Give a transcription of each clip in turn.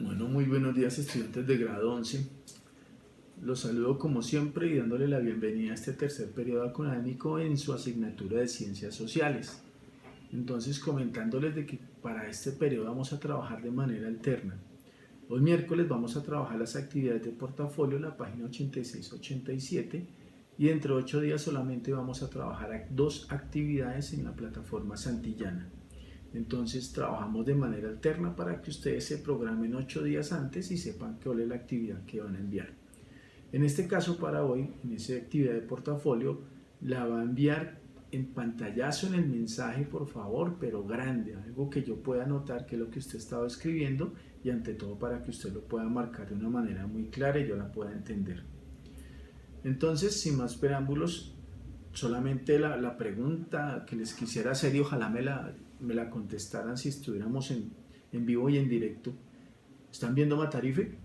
Bueno, muy buenos días estudiantes de grado 11. Los saludo como siempre y dándole la bienvenida a este tercer periodo académico en su asignatura de Ciencias Sociales. Entonces comentándoles de que para este periodo vamos a trabajar de manera alterna. Hoy miércoles vamos a trabajar las actividades de portafolio en la página 86-87 y dentro de 8 días solamente vamos a trabajar dos actividades en la plataforma Santillana. Entonces trabajamos de manera alterna para que ustedes se programen 8 días antes y sepan cuál es la actividad que van a enviar. En este caso para hoy, en esa actividad de portafolio, la va a enviar en pantallazo en el mensaje, por favor, pero grande, algo que yo pueda notar que es lo que usted estaba escribiendo y ante todo para que usted lo pueda marcar de una manera muy clara y yo la pueda entender. Entonces, sin más preámbulos, solamente la pregunta que les quisiera hacer y ojalá me la contestaran si estuviéramos en vivo y en directo. ¿Están viendo Matarife?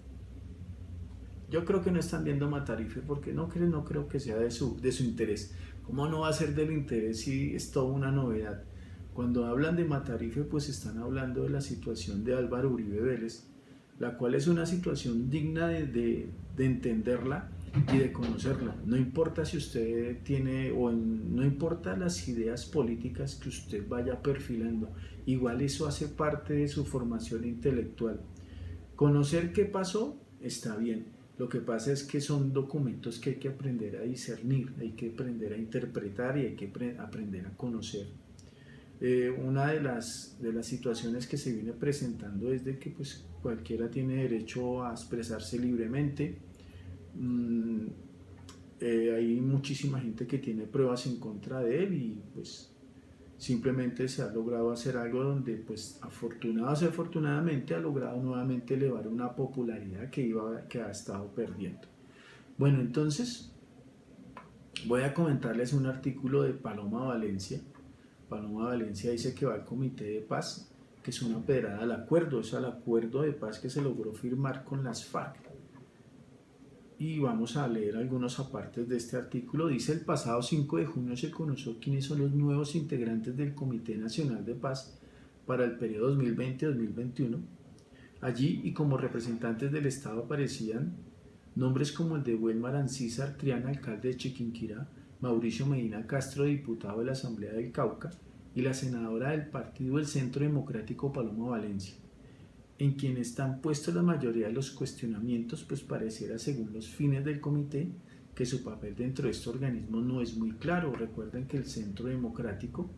Yo creo que no están viendo Matarife porque no creo que sea de su interés. ¿Cómo no va a ser del interés si es toda una novedad? Cuando hablan de Matarife, pues están hablando de la situación de Álvaro Uribe Vélez, la cual es una situación digna de entenderla y de conocerla. No importa si usted tiene no importa las ideas políticas que usted vaya perfilando, igual eso hace parte de su formación intelectual. Conocer qué pasó está bien. Lo que pasa es que son documentos que hay que aprender a discernir, hay que aprender a interpretar y hay que aprender a conocer. Una de las situaciones que se viene presentando es de que pues, cualquiera tiene derecho a expresarse libremente. Hay muchísima gente que tiene pruebas en contra de él y pues simplemente se ha logrado hacer algo donde pues afortunadamente ha logrado nuevamente elevar una popularidad que ha estado perdiendo. Bueno, entonces voy a comentarles un artículo de Paloma Valencia. Paloma Valencia dice que va al Comité de Paz, que es una pedrada al acuerdo, es al acuerdo de paz que se logró firmar con las FARC. Y vamos a leer algunos apartes de este artículo. Dice: el pasado 5 de junio se conoció quiénes son los nuevos integrantes del Comité Nacional de Paz para el periodo 2020-2021. Allí, y como representantes del Estado, aparecían nombres como el de Wilmar Ancísar Triana, alcalde de Chiquinquirá, Mauricio Medina Castro, diputado de la Asamblea del Cauca, y la senadora del Partido del Centro Democrático Paloma Valencia, en quien están puestos la mayoría de los cuestionamientos, pues pareciera, según los fines del comité, que su papel dentro de este organismo no es muy claro. Recuerden que el Centro Democrático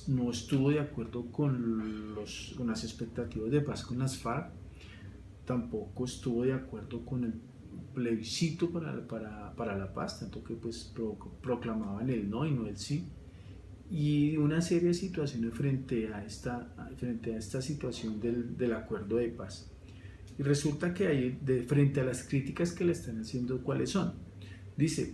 no estuvo de acuerdo con las expectativas de paz con las FARC, tampoco estuvo de acuerdo con el plebiscito para la paz, tanto que pues proclamaban el no y no el sí, y una serie de situaciones frente a esta situación del acuerdo de paz. Y resulta que hay, frente a las críticas que le están haciendo, ¿cuáles son? Dice,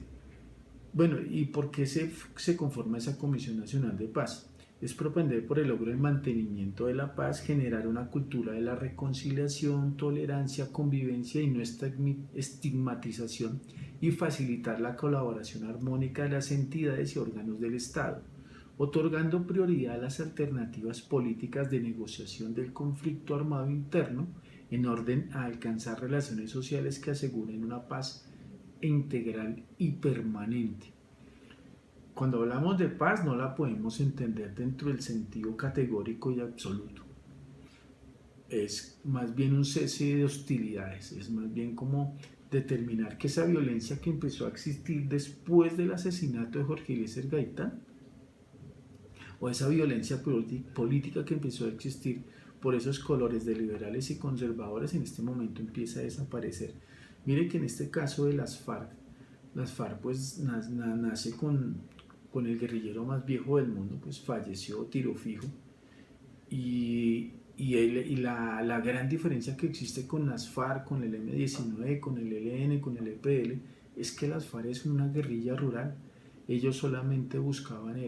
bueno, ¿y por qué se conforma esa Comisión Nacional de Paz? Es propender por el logro del mantenimiento de la paz, generar una cultura de la reconciliación, tolerancia, convivencia y no estigmatización, y facilitar la colaboración armónica de las entidades y órganos del Estado, otorgando prioridad a las alternativas políticas de negociación del conflicto armado interno en orden a alcanzar relaciones sociales que aseguren una paz integral y permanente. Cuando hablamos de paz no la podemos entender dentro del sentido categórico y absoluto. Es más bien un cese de hostilidades, es más bien como determinar que esa violencia que empezó a existir después del asesinato de Jorge Eliezer Gaitán, o esa violencia política que empezó a existir por esos colores de liberales y conservadores, en este momento empieza a desaparecer. Mire que en este caso de las FARC pues nace con el guerrillero más viejo del mundo, pues falleció tiro fijo, y la gran diferencia que existe con las FARC, con el M-19, con el ELN, con el EPL, es que las FARC es una guerrilla rural. Ellos solamente buscaban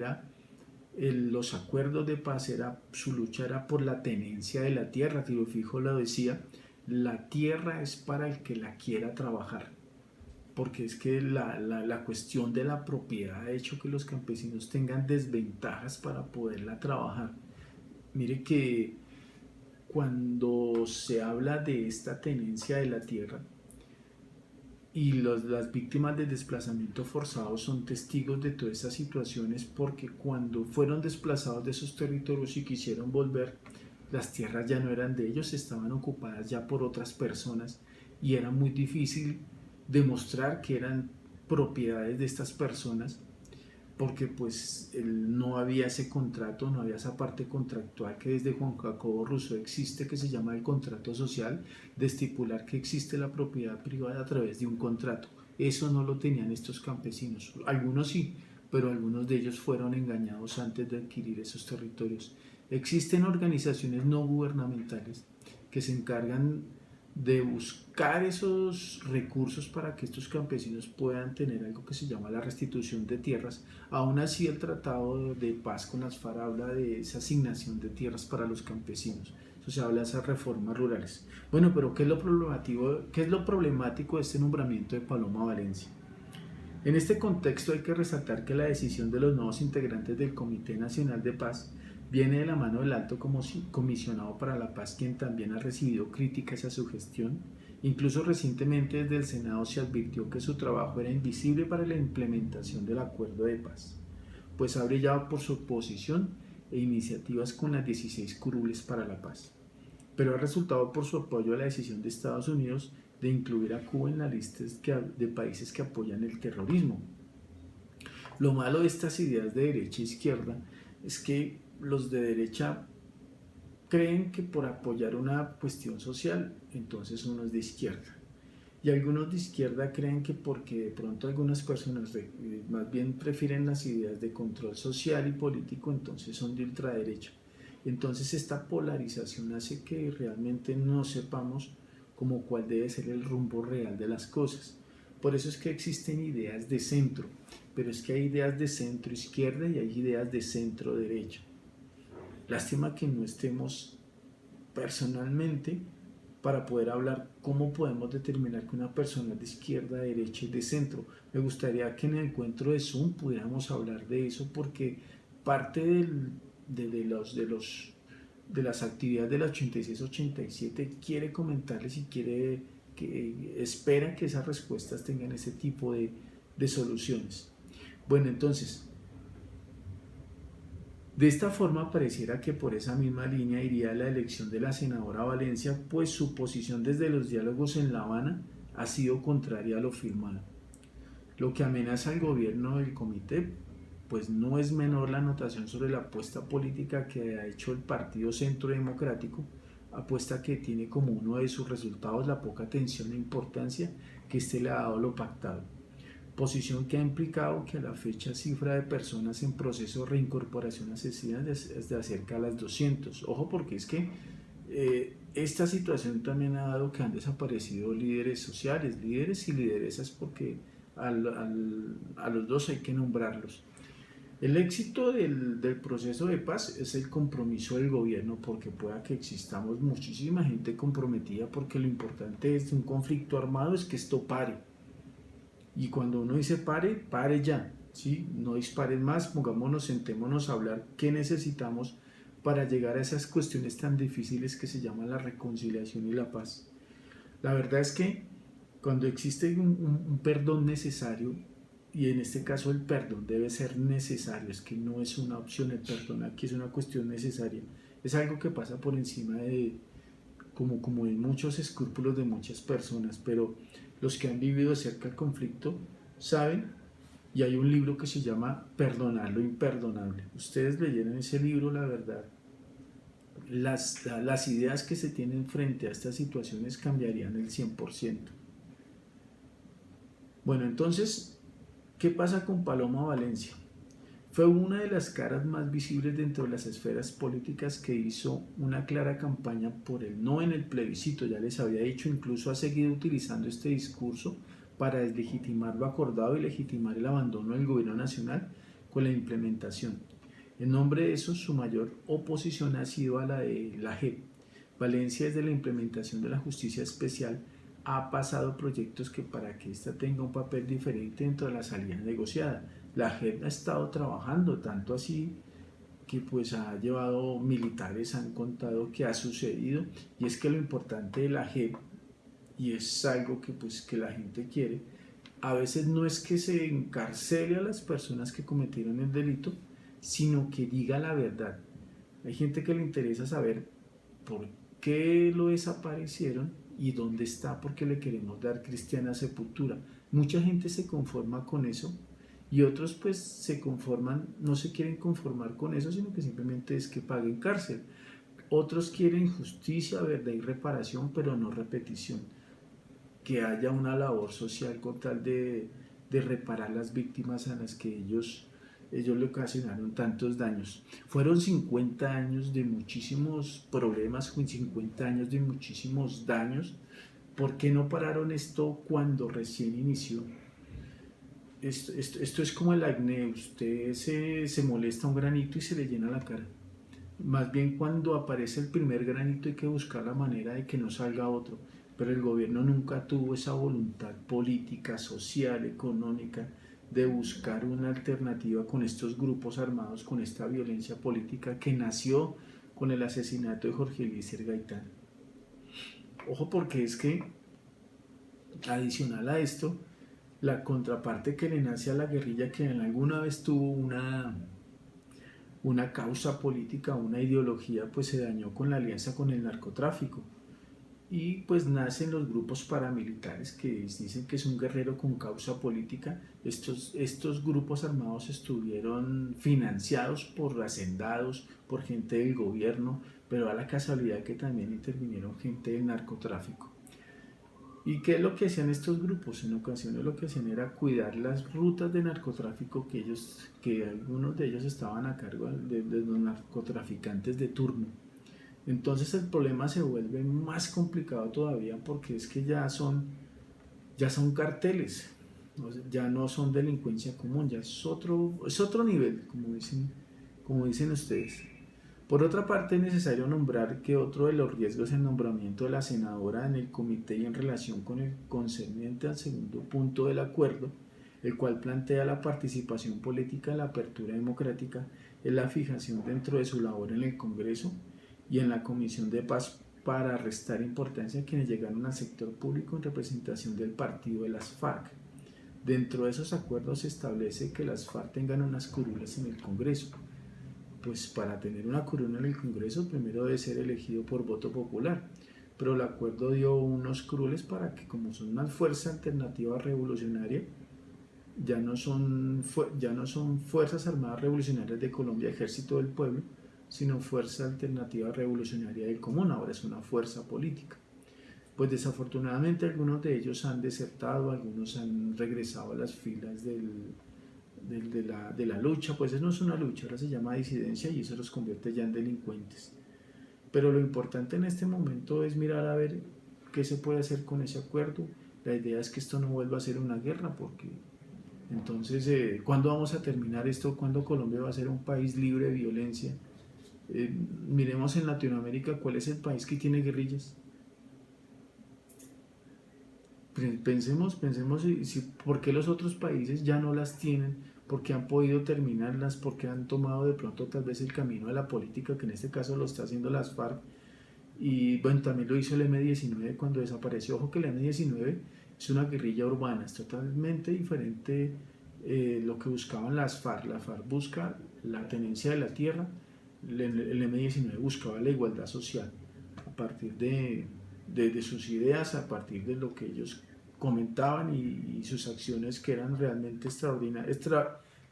los acuerdos de paz, su lucha era por la tenencia de la tierra. Tiro Fijo lo decía: la tierra es para el que la quiera trabajar, porque es que la cuestión de la propiedad ha hecho que los campesinos tengan desventajas para poderla trabajar. Mire que cuando cuando se habla de esta tenencia de la tierra y las víctimas del desplazamiento forzado son testigos de todas esas situaciones, porque cuando fueron desplazados de esos territorios y quisieron volver, las tierras ya no eran de ellos, estaban ocupadas ya por otras personas y era muy difícil demostrar que eran propiedades de estas personas, porque pues no había ese contrato, no había esa parte contractual que desde Juan Jacobo Rousseau existe, que se llama el contrato social, de estipular que existe la propiedad privada a través de un contrato. Eso no lo tenían estos campesinos, algunos sí, pero algunos de ellos fueron engañados antes de adquirir esos territorios. Existen organizaciones no gubernamentales que se encargan de buscar esos recursos para que estos campesinos puedan tener algo que se llama la restitución de tierras. Aún así, el tratado de paz con las FARC habla de esa asignación de tierras para los campesinos. Eso se habla de esas reformas rurales. Bueno, pero ¿qué es lo problemático de este nombramiento de Paloma Valencia? En este contexto hay que resaltar que la decisión de los nuevos integrantes del Comité Nacional de Paz viene de la mano del Alto Comisionado para la Paz, quien también ha recibido críticas a su gestión. Incluso recientemente desde el Senado se advirtió que su trabajo era invisible para la implementación del acuerdo de paz, pues ha brillado por su oposición e iniciativas con las 16 curules para la paz, pero ha resultado por su apoyo a la decisión de Estados Unidos de incluir a Cuba en la lista de países que apoyan el terrorismo. Lo malo de estas ideas de derecha e izquierda es que los de derecha creen que por apoyar una cuestión social, entonces uno es de izquierda. Y algunos de izquierda creen que porque de pronto algunas personas más bien prefieren las ideas de control social y político, entonces son de ultraderecha. Entonces esta polarización hace que realmente no sepamos como cuál debe ser el rumbo real de las cosas. Por eso es que existen ideas de centro, pero es que hay ideas de centro izquierda y hay ideas de centro derecha. Lástima que no estemos personalmente para poder hablar cómo podemos determinar que una persona es de izquierda, de derecha y de centro. Me gustaría que en el encuentro de Zoom pudiéramos hablar de eso, porque parte de las actividades de la 86-87 quiere comentarles y espera que esas respuestas tengan ese tipo de soluciones. Bueno, entonces, de esta forma pareciera que por esa misma línea iría la elección de la senadora Valencia, pues su posición desde los diálogos en La Habana ha sido contraria a lo firmado. Lo que amenaza al gobierno del comité, pues no es menor la anotación sobre la apuesta política que ha hecho el Partido Centro Democrático, apuesta que tiene como uno de sus resultados la poca atención e importancia que le ha dado lo pactado. Posición que ha implicado que a la fecha cifra de personas en proceso de reincorporación asesina es de cerca a las 200. Ojo, porque es que esta situación también ha dado que han desaparecido líderes sociales, líderes y lideresas, porque a los dos hay que nombrarlos. El éxito del proceso de paz es el compromiso del gobierno, porque pueda que existamos muchísima gente comprometida, porque lo importante de un conflicto armado es que esto pare. Y cuando uno dice pare, pare ya, ¿sí? No disparen más, pongámonos, sentémonos a hablar qué necesitamos para llegar a esas cuestiones tan difíciles que se llaman la reconciliación y la paz. La verdad es que cuando existe un perdón necesario, y en este caso el perdón debe ser necesario, es que no es una opción el perdón, aquí es una cuestión necesaria, es algo que pasa por encima de como de muchos escrúpulos de muchas personas, pero los que han vivido de cerca el conflicto saben, y hay un libro que se llama Perdonar lo imperdonable. Ustedes leyeron ese libro, la verdad, las ideas que se tienen frente a estas situaciones cambiarían el 100%. Bueno, entonces, ¿qué pasa con Paloma Valencia? Fue una de las caras más visibles dentro de las esferas políticas que hizo una clara campaña por el no en el plebiscito, ya les había dicho, incluso ha seguido utilizando este discurso para deslegitimar lo acordado y legitimar el abandono del gobierno nacional con la implementación. En nombre de eso, su mayor oposición ha sido a la de la JEP. Valencia, desde la implementación de la justicia especial, ha pasado proyectos que para que ésta tenga un papel diferente dentro de la salida negociada. La JEP ha estado trabajando, tanto así que pues ha llevado militares, han contado que ha sucedido, y es que lo importante de la JEP, y es algo que pues que la gente quiere, a veces no es que se encarcele a las personas que cometieron el delito, sino que diga la verdad. Hay gente que le interesa saber por qué lo desaparecieron y dónde está, porque le queremos dar cristiana sepultura. Mucha gente se conforma con eso y otros pues se conforman, no se quieren conformar con eso, sino que simplemente es que paguen cárcel. Otros quieren justicia, verdad y reparación, pero no repetición. Que haya una labor social con tal de reparar las víctimas a las que ellos le ocasionaron tantos daños. Fueron 50 años de muchísimos problemas, 50 años de muchísimos daños. ¿Por qué no pararon esto cuando recién inició? Esto es como el acné, usted se molesta un granito y se le llena la cara. Más bien cuando aparece el primer granito hay que buscar la manera de que no salga otro, pero el gobierno nunca tuvo esa voluntad política, social, económica de buscar una alternativa con estos grupos armados, con esta violencia política que nació con el asesinato de Jorge Eliezer Gaitán. Ojo, porque es que adicional a esto, la contraparte que le nace a la guerrilla, que en alguna vez tuvo una causa política, una ideología, pues se dañó con la alianza con el narcotráfico. Y pues nacen los grupos paramilitares que dicen que es un guerrero con causa política. Estos grupos armados estuvieron financiados por hacendados, por gente del gobierno, pero a la casualidad que también intervinieron gente del narcotráfico. ¿Y qué es lo que hacían estos grupos? En ocasiones lo que hacían era cuidar las rutas de narcotráfico que algunos de ellos estaban a cargo de los narcotraficantes de turno. Entonces el problema se vuelve más complicado todavía porque es que ya son carteles, ya no son delincuencia común, ya es otro nivel, como dicen ustedes. Por otra parte, es necesario nombrar que otro de los riesgos es el nombramiento de la senadora en el comité y en relación con el concerniente al segundo punto del acuerdo, el cual plantea la participación política, la apertura democrática, es la fijación dentro de su labor en el Congreso y en la Comisión de Paz para restar importancia a quienes llegaron al sector público en representación del partido de las FARC. Dentro de esos acuerdos se establece que las FARC tengan unas curules en el Congreso. Pues para tener una curul en el Congreso primero debe ser elegido por voto popular, pero el acuerdo dio unos curules para que, como son una fuerza alternativa revolucionaria, ya no son Fuerzas Armadas Revolucionarias de Colombia, Ejército del Pueblo, sino Fuerza Alternativa Revolucionaria del Común, ahora es una fuerza política. Pues desafortunadamente algunos de ellos han desertado, algunos han regresado a las filas de la lucha, pues eso no es una lucha, ahora se llama disidencia y eso los convierte ya en delincuentes. Pero lo importante en este momento es mirar a ver qué se puede hacer con ese acuerdo. La idea es que esto no vuelva a ser una guerra, porque entonces, ¿cuándo vamos a terminar esto? ¿Cuándo Colombia va a ser un país libre de violencia? Miremos en Latinoamérica cuál es el país que tiene guerrillas. Pensemos por qué los otros países ya no las tienen, por qué han podido terminarlas, por qué han tomado de pronto tal vez el camino de la política, que en este caso lo está haciendo las FARC, y bueno, también lo hizo el M-19 cuando desapareció. Ojo que el M-19 es una guerrilla urbana, es totalmente diferente lo que buscaban las FARC. La FARC busca la tenencia de la tierra, el M-19 buscaba la igualdad social a partir de sus ideas, a partir de lo que ellos comentaban y sus acciones que eran realmente extraordinarias,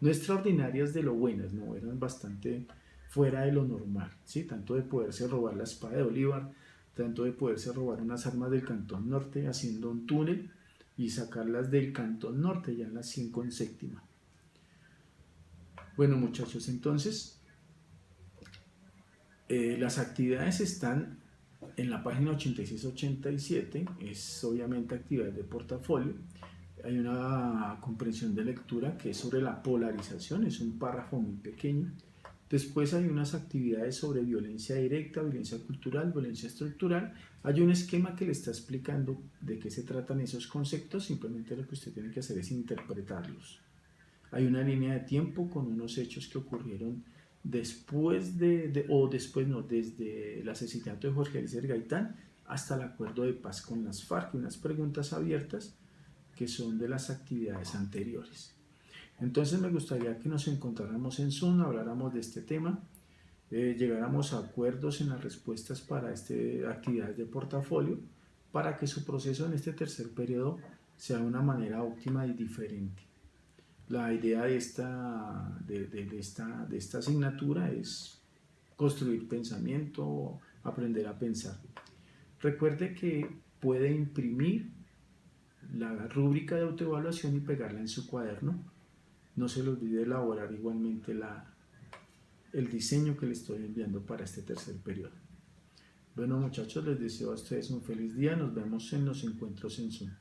no extraordinarias de lo buenas, no, eran bastante fuera de lo normal, ¿sí? Tanto de poderse robar la espada de Bolívar, tanto de poderse robar unas armas del Cantón Norte haciendo un túnel y sacarlas del Cantón Norte, ya en la 5 en séptima. Bueno, muchachos, entonces las actividades están en la página 86-87, es obviamente actividades de portafolio. Hay una comprensión de lectura que es sobre la polarización, es un párrafo muy pequeño. Después hay unas actividades sobre violencia directa, violencia cultural, violencia estructural. Hay un esquema que le está explicando de qué se tratan esos conceptos, simplemente lo que usted tiene que hacer es interpretarlos. Hay una línea de tiempo con unos hechos que ocurrieron después después no, desde el asesinato de Jorge Eliezer Gaitán hasta el acuerdo de paz con las FARC, unas preguntas abiertas que son de las actividades anteriores. Entonces me gustaría que nos encontráramos en Zoom, habláramos de este tema, llegáramos a acuerdos en las respuestas para actividades de portafolio, para que su proceso en este tercer periodo sea de una manera óptima y diferente. La idea de esta asignatura es construir pensamiento, aprender a pensar. Recuerde que puede imprimir la rúbrica de autoevaluación y pegarla en su cuaderno. No se le olvide elaborar igualmente el diseño que le estoy enviando para este tercer periodo. Bueno muchachos, les deseo a ustedes un feliz día. Nos vemos en los encuentros en Zoom.